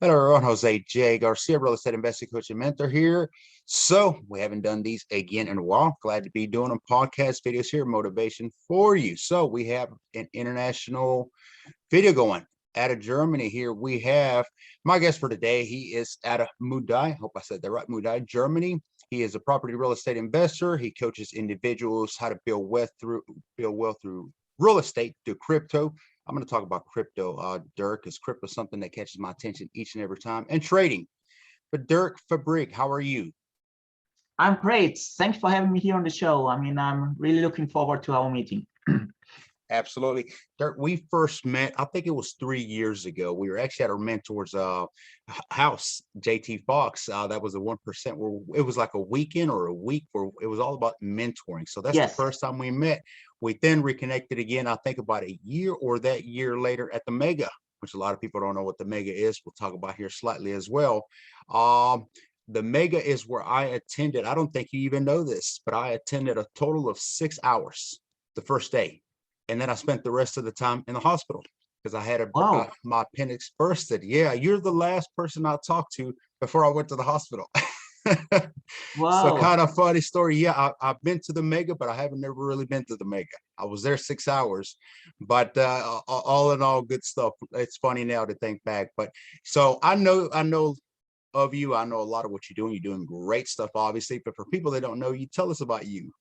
Hello, everyone. Jose J. Garcia, real estate investing coach and mentor here. So, we haven't done these again in a while. Glad to be doing them podcast videos here, motivation for you. So, we have an international video going out of Germany here. We have my guest for today. He is out of Mudai. Hope I said that right. Mudai, Germany. He is a property real estate investor. He coaches individuals how to build wealth through real estate, through crypto. I'm going to talk about crypto, Dirk, because crypto is something that catches my attention each and every time, and trading. But Dirk Fabric, how are you? I'm great. Thanks for having me here on the show. I'm really looking forward to our meeting. Absolutely. Dirk, we first met, I think it was 3 years ago. We were actually at our mentor's house, JT Fox. That was a 1% where it was like a weekend or a week where it was all about mentoring. So that's the Yes. first time we met. We then reconnected again, I think about a year or that year later at the Mega, which a lot of people don't know what the Mega is. We'll talk about here slightly as well. The Mega is where I attended. I don't think you even know this, but I attended a total of 6 hours the first day. And then I spent the rest of the time in the hospital because I had Wow. my appendix bursted. Yeah, you're the last person I talked to before I went to the hospital. So Wow. kind of funny story. Yeah, I've been to the Mega, but I haven't never really been to the Mega. I was there 6 hours, but all in all, good stuff. It's funny now to think back. But so I know of you. I know a lot of what you're doing. You're doing great stuff, obviously. But for people that don't know you, tell us about you.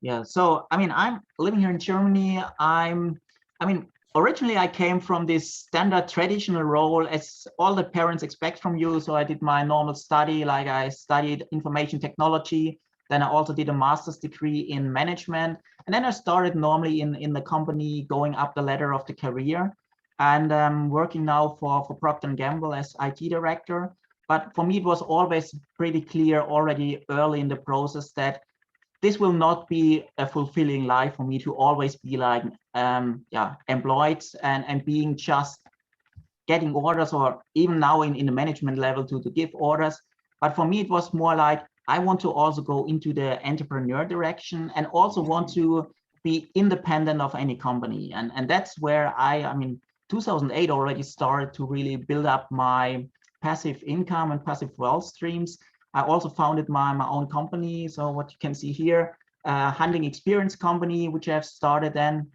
Yeah. So, I'm living here in Germany. Originally I came from this standard traditional role as all the parents expect from you. So I did my normal study, like I studied information technology. Then I also did a master's degree in management. And then I started normally in the company going up the ladder of the career and working now for Procter& Gamble as IT director. But for me, it was always pretty clear already early in the process that this will not be a fulfilling life for me to always be like employed and being just getting orders, or even now in the management level to give orders. But for me it was more like I want to also go into the entrepreneur direction and also want to be independent of any company, and that's where I mean 2008 already started to really build up my passive income and passive wealth streams. I also founded my own company. So what you can see here, hunting experience company, which I've started then.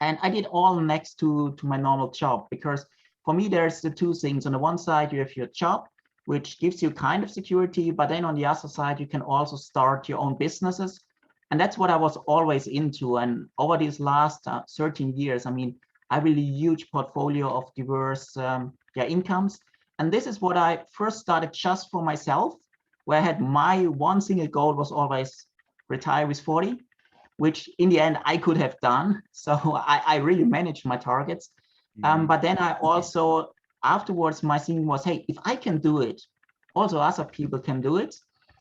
And I did all next to my normal job, because for me, there's the two things. On the one side, you have your job, which gives you kind of security, but then on the other side, you can also start your own businesses. And that's what I was always into. And over these last 13 years, I really huge portfolio of diverse incomes. And this is what I first started just for myself, where I had my one single goal was always retire with 40, which in the end I could have done. So I really managed my targets. But then I also, afterwards, my thinking was, hey, if I can do it, also other people can do it.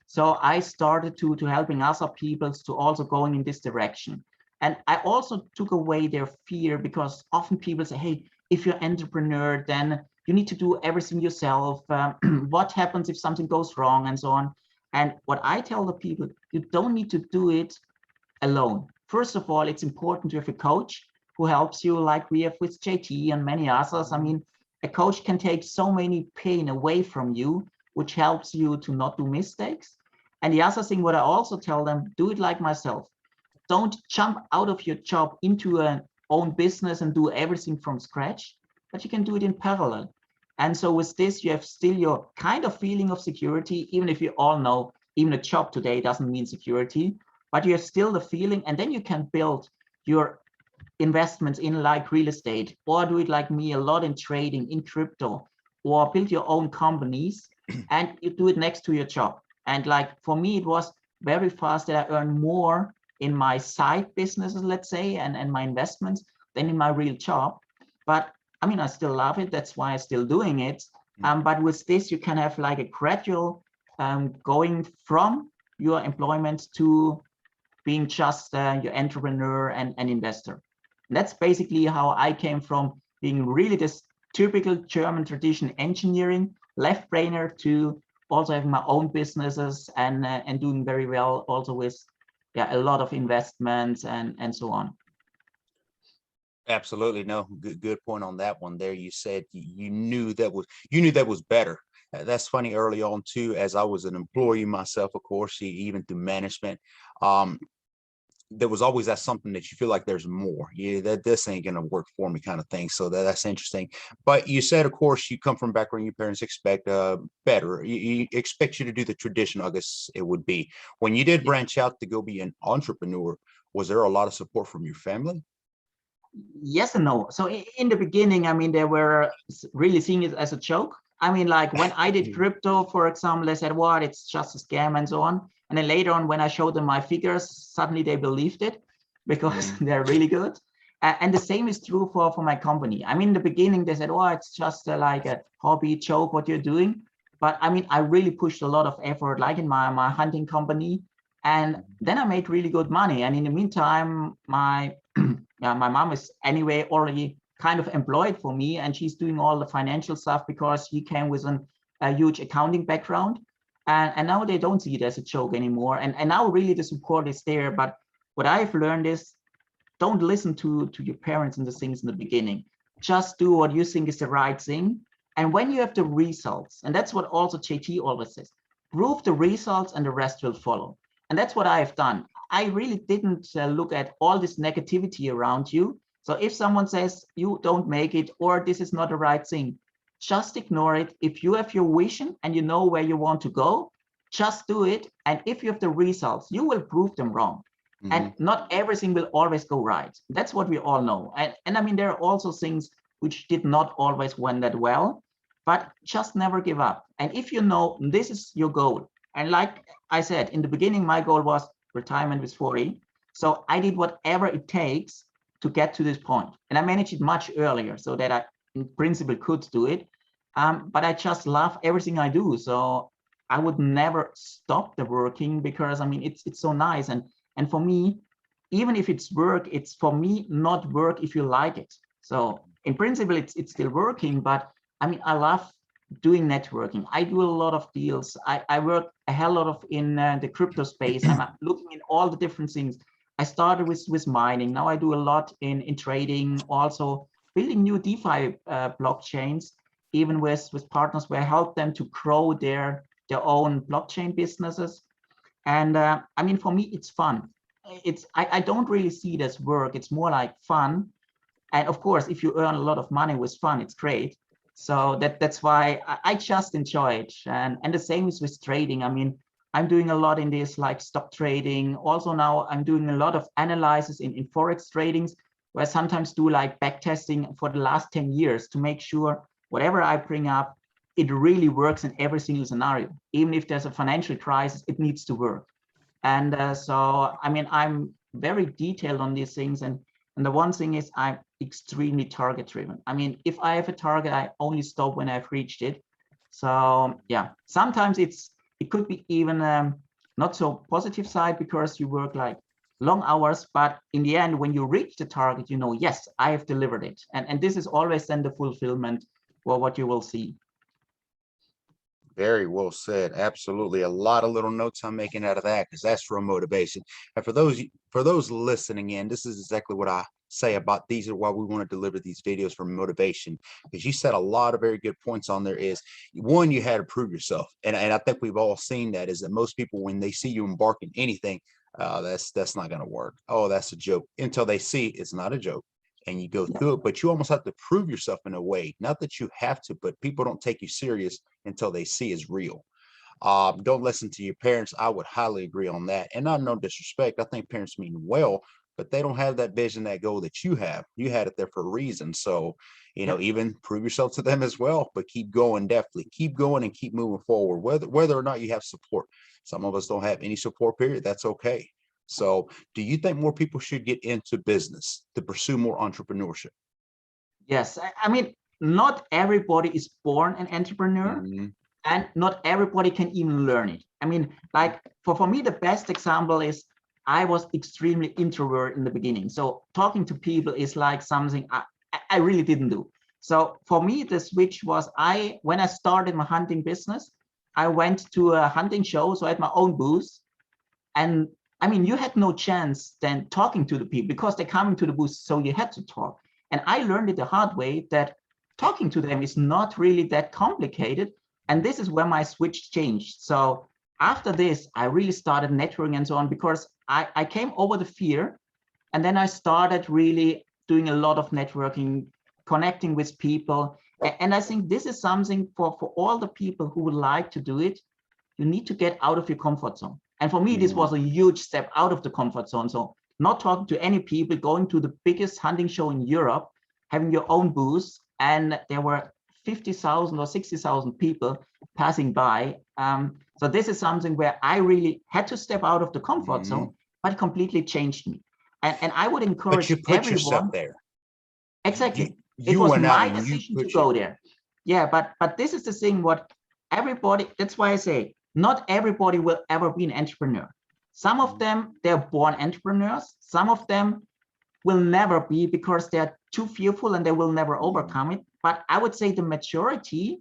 So I started to helping other people to also going in this direction. And I also took away their fear, because often people say, hey, if you're an entrepreneur, then you need to do everything yourself. What happens if something goes wrong, and so on. And what I tell the people, you don't need to do it alone. First of all, it's important to have a coach who helps you, like we have with JT and many others. A coach can take so many pain away from you, which helps you to not do mistakes. And the other thing, what I also tell them, do it like myself. Don't jump out of your job into an own business and do everything from scratch, but you can do it in parallel. And so with this, you have still your kind of feeling of security, even if you all know, even a job today doesn't mean security, but you have still the feeling, and then you can build your investments in like real estate, or do it like me, a lot in trading, in crypto, or build your own companies, and you do it next to your job. And like for me, it was very fast that I earn more in my side businesses, let's say, and my investments than in my real job. But I still love it. That's why I'm still doing it. But with this, you can have like a gradual going from your employment to being just your entrepreneur and an investor. And that's basically how I came from being really this typical German tradition engineering left brainer to also having my own businesses and doing very well also with a lot of investments and so on. Absolutely. No, good point on that one there. You said you knew that was better. That's funny early on too, as I was an employee myself, of course, even through management. Um, there was always that something that you feel like there's more. Yeah, that this ain't gonna work for me kind of thing. So that's interesting. But you said, of course, you come from a background your parents expect better. You expect you to do the traditional, I guess it would be. When you did branch out to go be an entrepreneur, was there a lot of support from your family? Yes and no. So in the beginning, I mean, they were really seeing it as a joke. I mean, like when I did crypto, for example, they said, what, it's just a scam and so on. And then later on, when I showed them my figures, suddenly they believed it because they're really good. And the same is true for my company. I mean, in the beginning, they said, oh, it's just like a hobby joke, what you're doing. But I mean, I really pushed a lot of effort, like in my hunting company. And then I made really good money. And in the meantime, my mom is anyway already kind of employed for me, and she's doing all the financial stuff because she came with a huge accounting background. And now they don't see it as a joke anymore. And now really the support is there. But what I've learned is don't listen to your parents and the things in the beginning. Just do what you think is the right thing. And when you have the results, and that's what also JT always says, prove the results and the rest will follow. And that's what I've done. I really didn't look at all this negativity around you. So if someone says you don't make it or this is not the right thing, just ignore it. If you have your vision and you know where you want to go, just do it. And if you have the results, you will prove them wrong. And not everything will always go right. That's what we all know. And I mean, there are also things which did not always went that well, but just never give up. And if you know this is your goal, and like I said, in the beginning, my goal was retirement with 40. So I did whatever it takes to get to this point. And I managed it much earlier so that I, in principle, could do it. But I just love everything I do. So I would never stop the working because I mean, it's so nice. And for me, even if it's work, it's for me not work if you like it. So in principle, it's still working, but I mean, I love doing networking. I do a lot of deals. I work a hell lot of in the crypto space. I'm looking in all the different things. I started with mining. Now I do a lot in trading, also building new DeFi blockchains, even with partners where I help them to grow their own blockchain businesses. And I mean, for me, it's fun. I don't really see it as work. It's more like fun. And of course, if you earn a lot of money with fun, it's great. So that's why I just enjoy it. And the same is with trading. I mean, I'm doing a lot in this like stock trading. Also now I'm doing a lot of analysis in Forex tradings, where I sometimes do like back testing for the last 10 years to make sure whatever I bring up, it really works in every single scenario. Even if there's a financial crisis, it needs to work. And so, I mean, I'm very detailed on these things. And the one thing is I'm extremely target driven. I mean, if I have a target, I only stop when I've reached it. So yeah, sometimes it could be even not so positive side because you work like long hours, but in the end, when you reach the target, you know, yes, I have delivered it. And this is always then the fulfillment for what you will see. Very well said. Absolutely. A lot of little notes I'm making out of that because that's real motivation. And for those listening in, this is exactly what I say about these are why we want to deliver these videos for motivation. Because you said a lot of very good points on there is one, you had to prove yourself. And I think we've all seen that is that most people when they see you embarking anything, that's not gonna work. Oh, that's a joke. Until they see it's not a joke and you go Yeah. through it, but you almost have to prove yourself in a way. Not that you have to, but people don't take you serious until they see is real. Don't listen to your parents. I would highly agree on that. And not no disrespect. I think parents mean well, but they don't have that vision, that goal that you have. You had it there for a reason. So, Yeah. even prove yourself to them as well, but keep going, definitely keep going and keep moving forward, whether or not you have support. Some of us don't have any support, period. That's okay. So do you think more people should get into business to pursue more entrepreneurship? Yes. I mean, not everybody is born an entrepreneur. Mhm. And not everybody can even learn it. I mean, like for me, the best example is I was extremely introvert in the beginning. So talking to people is like something I really didn't do. So for me, the switch was when I started my hunting business, I went to a hunting show. So I had my own booth. And I mean, you had no chance then talking to the people because they're coming to the booth. So you had to talk. And I learned it the hard way that talking to them is not really that complicated. And this is where my switch changed. So after this, I really started networking and so on, because I came over the fear. And then I started really doing a lot of networking, connecting with people. And I think this is something for all the people who would like to do it. You need to get out of your comfort zone. And for me, this was a huge step out of the comfort zone. So not talking to any people, going to the biggest hunting show in Europe, having your own booth, and there were 50,000 or 60,000 people passing by. So this is something where I really had to step out of the comfort zone, but it completely changed me. And I would encourage But you put yourself everyone. there. Exactly. You It was went out my and you decision to put go there. Yeah, but this is the thing, what everybody, that's why I say, not everybody will ever be an entrepreneur. Some of them, they're born entrepreneurs. Some of them will never be because they're too fearful and they will never overcome it. But I would say the majority,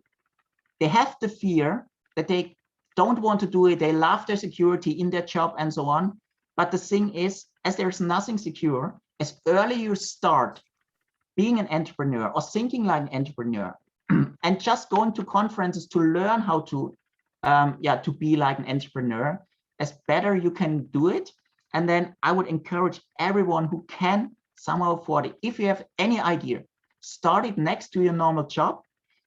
they have the fear that they don't want to do it. They love their security in their job and so on. But the thing is, as there's nothing secure, as early you start being an entrepreneur or thinking like an entrepreneur and just going to conferences to learn how to to be like an entrepreneur, as better you can do it. And then I would encourage everyone who can somehow afford it. If you have any idea, start it next to your normal job.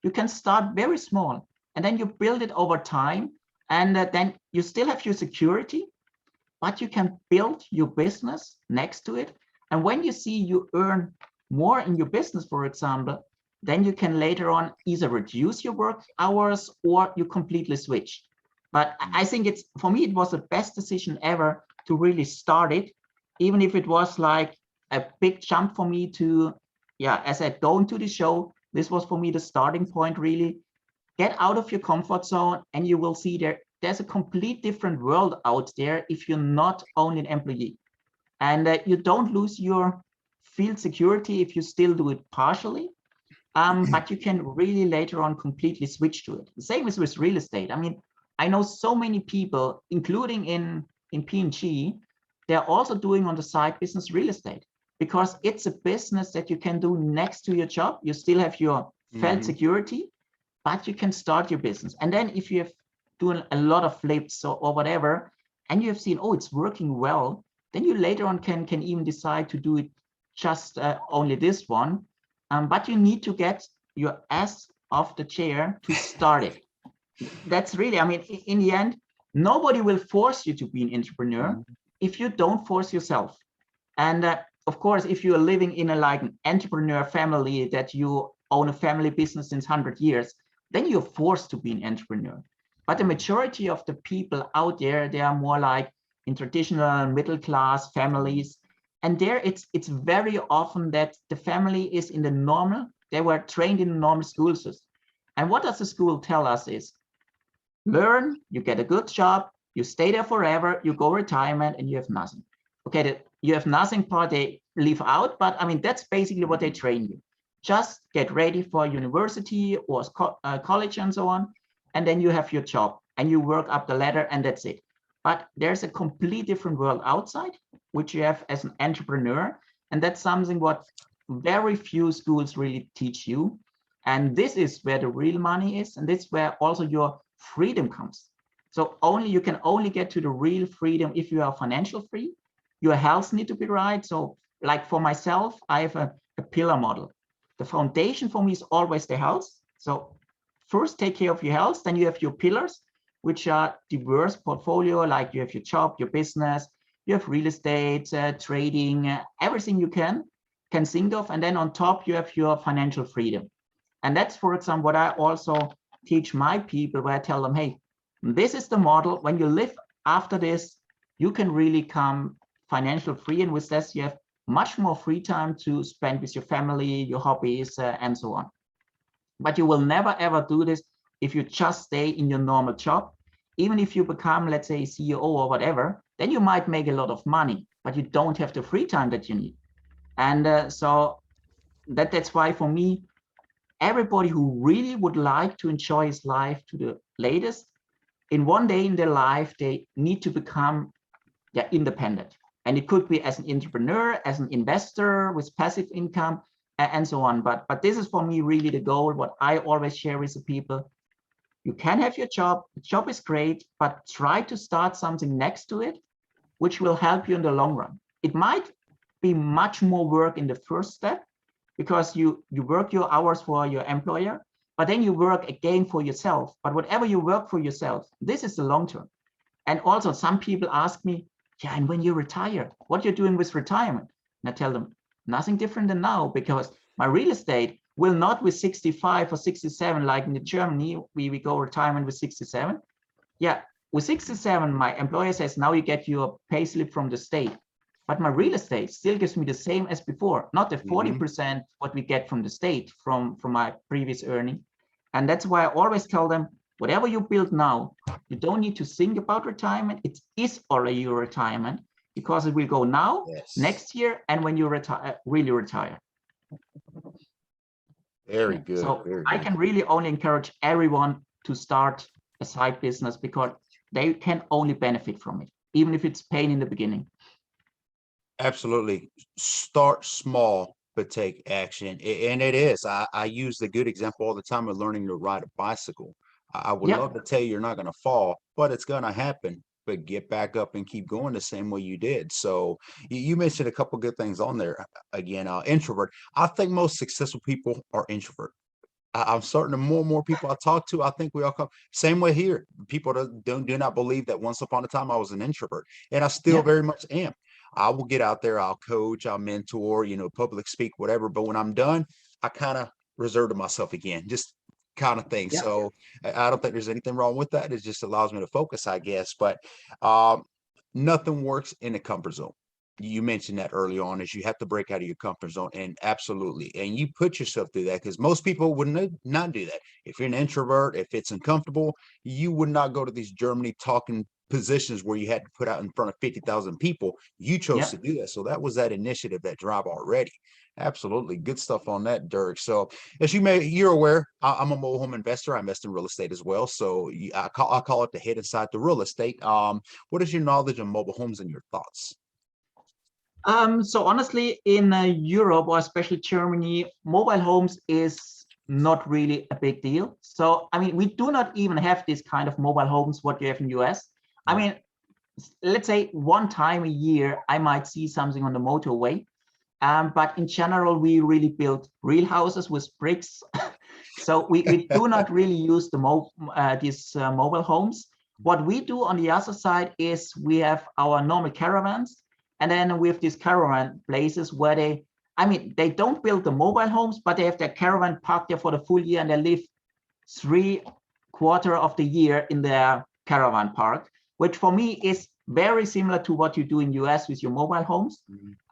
You can start very small and then you build it over time. And then you still have your security, but you can build your business next to it. And when you see you earn more in your business, for example, then you can later on either reduce your work hours or you completely switch. But I think it's, for me, it was the best decision ever to really start it, even if it was like a big jump for me to, as I go into the show, this was for me the starting point, really. Get out of your comfort zone and you will see there's a complete different world out there if you're not only an employee. And you don't lose your field security if you still do it partially. But you can really later on completely switch to it. The same is with real estate. I mean, I know so many people, including in P&G, they're also doing on the side business real estate, because it's a business that you can do next to your job. You still have your felt security, but you can start your business. And then if you have doing a lot of flips or whatever, and you have seen, oh, it's working well, then you later on can even decide to do it just only this one. But you need to get your ass off the chair to start it. That's really, I mean, in the end, nobody will force you to be an entrepreneur if you don't force yourself. And of course, if you're living in a like an entrepreneur family, that you own a family business since 100 years, then you're forced to be an entrepreneur. But the majority of the people out there, they are more like in traditional middle class families. And there it's very often that the family is in the normal, they were trained in the normal school system. And what does the school tell us is, learn, you get a good job, you stay there forever, you go retirement, and you have nothing. Okay, you have nothing part they leave out, but I mean, that's basically what they train you. Just get ready for university or college and so on, and then you have your job and you work up the ladder and that's it. But there's a complete different world outside, which you have as an entrepreneur. And that's something what very few schools really teach you. And this is where the real money is. And this is where also your freedom comes. So you can only get to the real freedom if you are financial free. Your health need to be right. So like for myself, I have a pillar model. The foundation for me is always the health. So first take care of your health, then you have your pillars, which are diverse portfolio, like you have your job, your business, you have real estate, trading, everything you can think of. And then on top, you have your financial freedom. And that's, for example, what I also teach my people, where I tell them, hey, this is the model. When you live after this, you can really come financial free. And with this, you have much more free time to spend with your family, your hobbies, and so on. But you will never, ever do this if you just stay in your normal job. Even if you become, let's say, CEO or whatever, then you might make a lot of money, but you don't have the free time that you need. And so that's why for me, everybody who really would like to enjoy his life to the latest, in one day in their life, they need to become independent. And it could be as an entrepreneur, as an investor with passive income, and so on. But this is for me really the goal. What I always share with the people: you can have your job. The job is great, but try to start something next to it, which will help you in the long run. It might be much more work in the first step because you work your hours for your employer, but then you work again for yourself. But whatever you work for yourself, this is the long term. And also some people ask me, yeah, and when you retire, what you're doing with retirement? And I tell them, nothing different than now, because my real estate will not with 65 or 67, like in Germany, we go retirement with 67. Yeah, with 67, my employer says, now you get your pay slip from the state. But my real estate still gives me the same as before, not the 40% what we get from the state from my previous earning. And that's why I always tell them, whatever you build now, you don't need to think about retirement. It is already your retirement, because it will go now, next year, and when you retire, really retire. Very good. So very I good. can really only encourage everyone to start a side business, because they can only benefit from it, even if it's pain in the beginning. Absolutely. Start small, but take action. And it is. I use the good example all the time of learning to ride a bicycle. I would love to tell you you're not going to fall, but it's going to happen. But get back up and keep going the same way you did. So you mentioned a couple good things on there. Again, introvert. I think most successful people are introvert. I'm starting to more and more people I talk to. I think we all come same way here. People do not believe that once upon a time I was an introvert, and I still very much am. I will get out there, I'll coach, I'll mentor, public speak, whatever. But when I'm done, I kind of reserve to myself again, just kind of thing. So I don't think there's anything wrong with that. It just allows me to focus, I guess. But nothing works in a comfort zone. You mentioned that early on, is you have to break out of your comfort zone, and absolutely, and you put yourself through that, because most people would not do that. If you're an introvert, if it's uncomfortable, you would not go to these Germany talking positions where you had to put out in front of 50,000 people. You chose to do that. So that was that initiative, that drive already. Absolutely. Good stuff on that, Dirk. So as you're aware, I'm a mobile home investor. I invest in real estate as well. So I call it the head inside the real estate. What is your knowledge of mobile homes and your thoughts? So honestly, in Europe, or especially Germany, mobile homes is not really a big deal. So, I mean, we do not even have this kind of mobile homes what you have in US. I mean, let's say one time a year, I might see something on the motorway. But in general, we really build real houses with bricks. So we do not really use these mobile homes. What we do on the other side is we have our normal caravans. And then we have these caravan places where they don't build the mobile homes, but they have their caravan parked there for the full year, and they live 3/4 of the year in their caravan park, which for me is very similar to what you do in US with your mobile homes.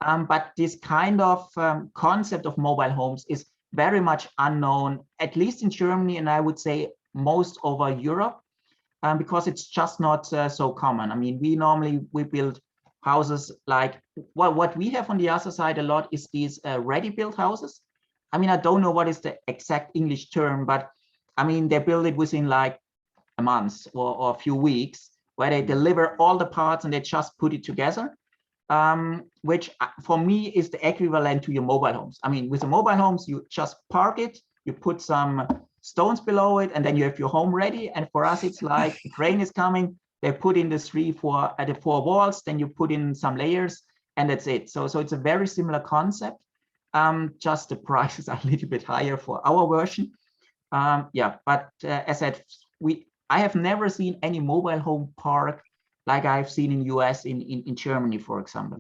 But this kind of concept of mobile homes is very much unknown, at least in Germany, and I would say most over Europe, because it's just not so common. I mean, we build houses like what we have on the other side a lot is these ready-built houses. I mean, I don't know what is the exact English term, but I mean, they build it within like a month or a few weeks, where they deliver all the parts and they just put it together, which for me is the equivalent to your mobile homes. I mean, with the mobile homes, you just park it, you put some stones below it, and then you have your home ready. And for us, it's like the crane is coming, they put in the four walls, then you put in some layers, and that's it. So it's a very similar concept. Just the prices are a little bit higher for our version. But as I said, I have never seen any mobile home park like I've seen in US, in Germany, for example.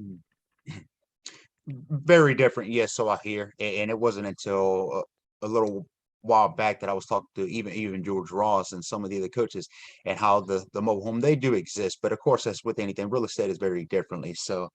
Very different. Yes, so I hear. And it wasn't until a little while back that I was talking to even George Ross and some of the other coaches, and how the mobile home, they do exist. But of course, that's with anything. Real estate is very differently. So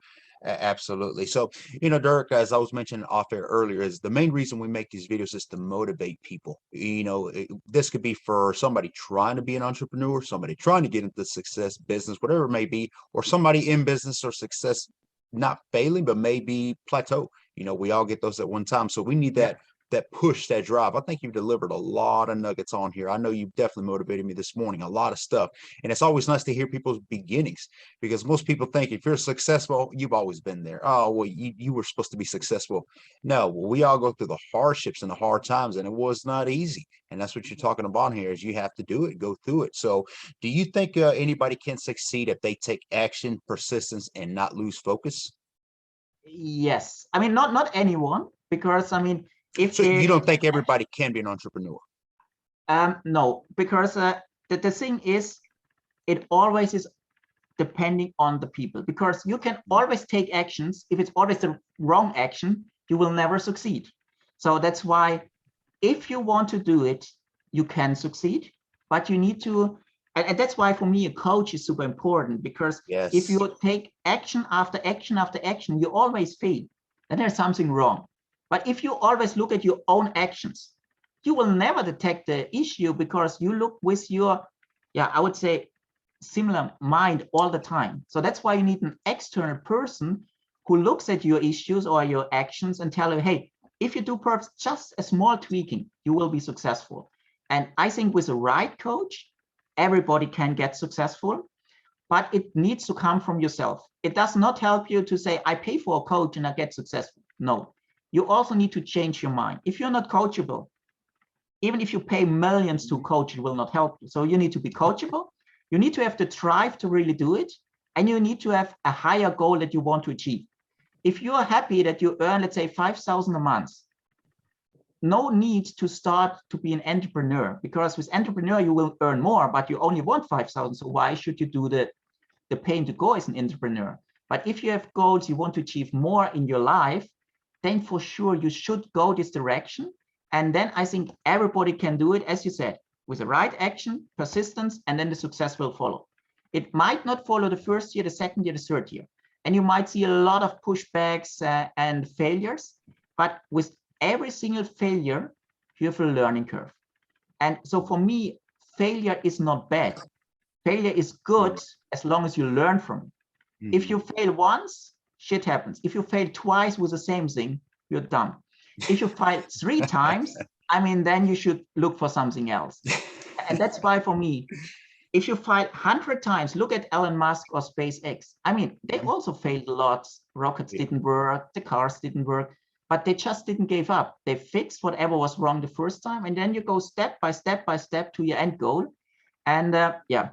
absolutely. So, Dirk, as I was mentioning off air earlier, is the main reason we make these videos is to motivate people. This could be for somebody trying to be an entrepreneur, somebody trying to get into success business, whatever it may be, or somebody in business or success, not failing, but maybe plateau. We all get those at one time. So we need that that push, that drive. I think you've delivered a lot of nuggets on here. I know you've definitely motivated me this morning, a lot of stuff. And it's always nice to hear people's beginnings, because most people think if you're successful, you've always been there. Oh, well, you were supposed to be successful. No, we all go through the hardships and the hard times, and it was not easy. And that's what you're talking about here, is you have to do it, go through it. So do you think anybody can succeed if they take action, persistence, and not lose focus? Yes, I mean, not anyone, because I mean, if So they you don't think everybody can be an entrepreneur? no, because the thing is, it always is depending on the people, because you can always take actions. If it's always the wrong action, you will never succeed. So that's why if you want to do it, you can succeed, but you need to, and that's why for me, a coach is super important, because if Yes. you take action after action after action, you always fail, then there's something wrong. But if you always look at your own actions, you will never detect the issue, because you look with your, yeah, I would say, similar mind all the time. So that's why you need an external person who looks at your issues or your actions and tell you, hey, if you do perhaps just a small tweaking, you will be successful. And I think with the right coach, everybody can get successful, but it needs to come from yourself. It does not help you to say, I pay for a coach and I get successful. No, you also need to change your mind. If you're not coachable, even if you pay millions to coach, it will not help you. So you need to be coachable. You need to have the drive to really do it. And you need to have a higher goal that you want to achieve. If you are happy that you earn, let's say, 5,000 a month, no need to start to be an entrepreneur, because with entrepreneur, you will earn more, but you only want 5,000. So why should you do the pain to go as an entrepreneur? But if you have goals, you want to achieve more in your life, then for sure you should go this direction. And then I think everybody can do it, as you said, with the right action, persistence, and then the success will follow. It might not follow the first year, the second year, the third year. And you might see a lot of pushbacks and failures, but with every single failure, you have a learning curve. And so for me, failure is not bad. Failure is good as long as you learn from it. If you fail once, shit happens. If you fail twice with the same thing, you're done. If you fail 3 times, I mean, then you should look for something else. And that's why for me, if you fail 100 times, look at Elon Musk or SpaceX. I mean, they also failed a lot. Rockets didn't work, the cars didn't work, but they just didn't give up. They fixed whatever was wrong the first time, and then you go step by step by step to your end goal. And yeah,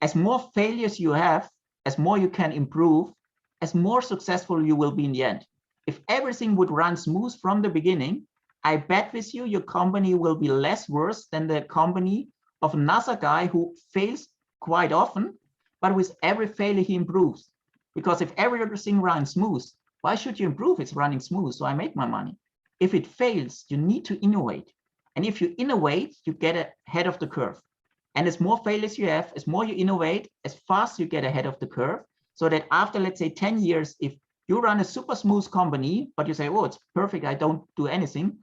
as more failures you have, as more you can improve, as more successful you will be in the end. If everything would run smooth from the beginning, I bet with you, your company will be less worse than the company of another guy who fails quite often, but with every failure he improves. Because if everything runs smooth, why should you improve? It's running smooth, so I make my money. If it fails, you need to innovate. And if you innovate, you get ahead of the curve. And as more failures you have, as more you innovate, as fast you get ahead of the curve, so that after, let's say, 10 years, if you run a super smooth company, but you say, oh, it's perfect, I don't do anything.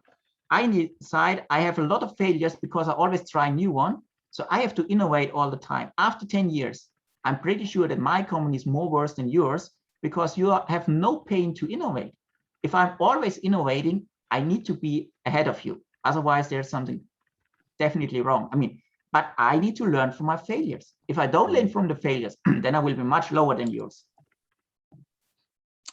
I decide I have a lot of failures because I always try a new one. So I have to innovate all the time. After 10 years, I'm pretty sure that my company is more worse than yours, because you have no pain to innovate. If I'm always innovating, I need to be ahead of you. Otherwise, there's something definitely wrong. I mean, but I need to learn from my failures. If I don't learn from the failures, then I will be much lower than yours.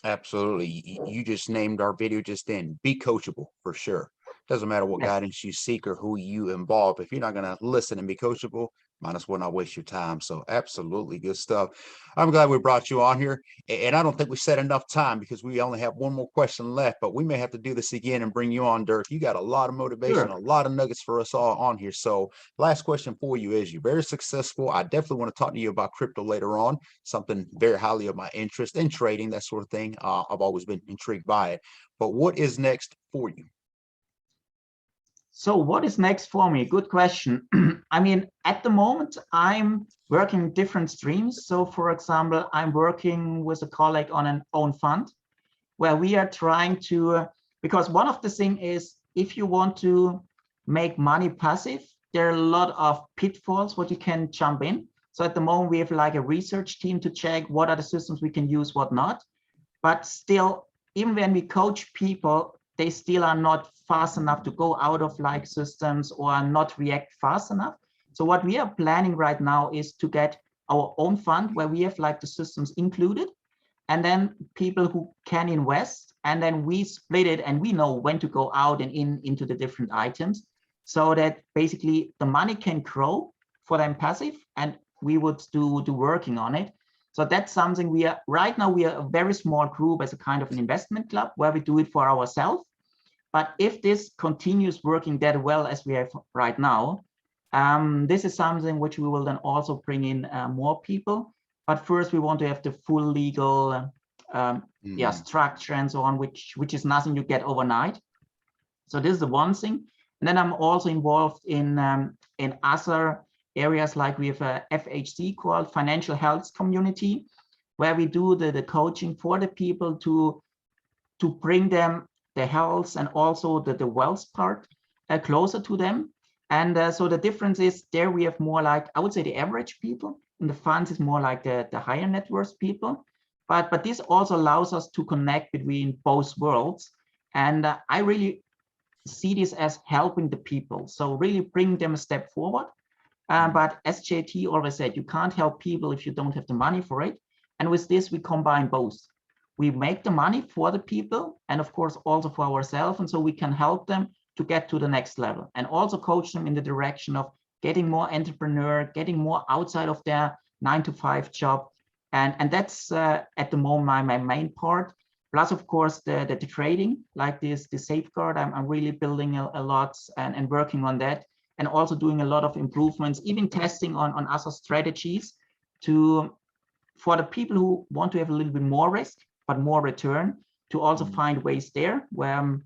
Absolutely. You just named our video just in. Be coachable for sure. Doesn't matter what guidance you seek or who you involve. If you're not going to listen and be coachable, might as well not waste your time. So absolutely good stuff. I'm glad we brought you on here. And I don't think we set enough time, because we only have one more question left, but we may have to do this again and bring you on, Dirk. You got a lot of motivation, a lot of nuggets for us all on here. So last question for you is, you're very successful. I definitely want to talk to you about crypto later on, something very highly of my interest in trading, that sort of thing. I've always been intrigued by it. But what is next for you? So what is next for me? Good question. I mean, at the moment, I'm working different streams. So for example, I'm working with a colleague on an own fund where we are trying to, because one of the things is, if you want to make money passive, there are a lot of pitfalls what you can jump in. So at the moment, we have like a research team to check what are the systems we can use, what not. But still, even when we coach people, they still are not fast enough to go out of like systems or not react fast enough. So what we are planning right now is to get our own fund where we have like the systems included, and then people who can invest, and then we split it and we know when to go out and into the different items, so that basically the money can grow for them passive and we would do working on it. So that's something we are right now. We are a very small group as a kind of an investment club where we do it for ourselves. But if this continues working that well as we have right now, this is something which we will then also bring in more people. But first, we want to have the full legal structure and so on, which is nothing you get overnight. So this is the one thing. And then I'm also involved in other areas, like we have a FHC called Financial Health Community, where we do the coaching for the people to bring them the health and also the wealth part closer to them. And so the difference is there we have more like, I would say, the average people. In the funds is more like the higher net worth people. But this also allows us to connect between both worlds. And I really see this as helping the people. So really bring them a step forward. But as JT always said, you can't help people if you don't have the money for it. And with this, we combine both. We make the money for the people and of course also for ourselves. And so we can help them to get to the next level and also coach them in the direction of getting more entrepreneur, getting more outside of their 9-to-5 job. And that's at the moment my main part. Plus, of course, the trading, like the safeguard, I'm really building a lot and working on that, and also doing a lot of improvements, even testing on other strategies for the people who want to have a little bit more risk, but more return, to also find ways there where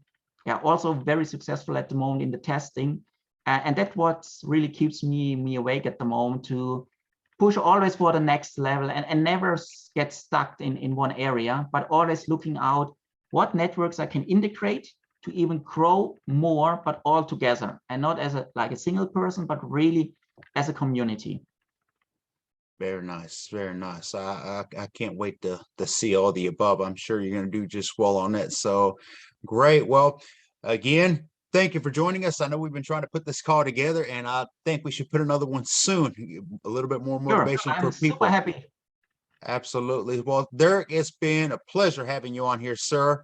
also very successful at the moment in the testing. And that's what really keeps me awake at the moment, to push always for the next level and never get stuck in one area, but always looking out what networks I can integrate to even grow more, but all together, and not as like a single person, but really as a community. Very nice, very nice. I can't wait to see all the above. I'm sure you're going to do just well on it. So great. Well, again, thank you for joining us. I know we've been trying to put this call together, and I think we should put another one soon. A little bit more motivation for people. I'm super happy. Absolutely. Well, Derek, it's been a pleasure having you on here, sir.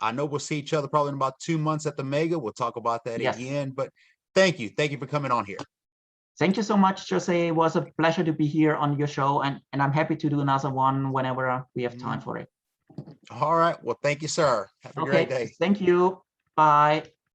I know we'll see each other probably in about 2 months at the Mega. We'll talk about that again. But thank you. Thank you for coming on here. Thank you so much, Jose. It was a pleasure to be here on your show, and I'm happy to do another one whenever we have time for it. All right. Well, thank you, sir. Have a great day. Thank you. Bye.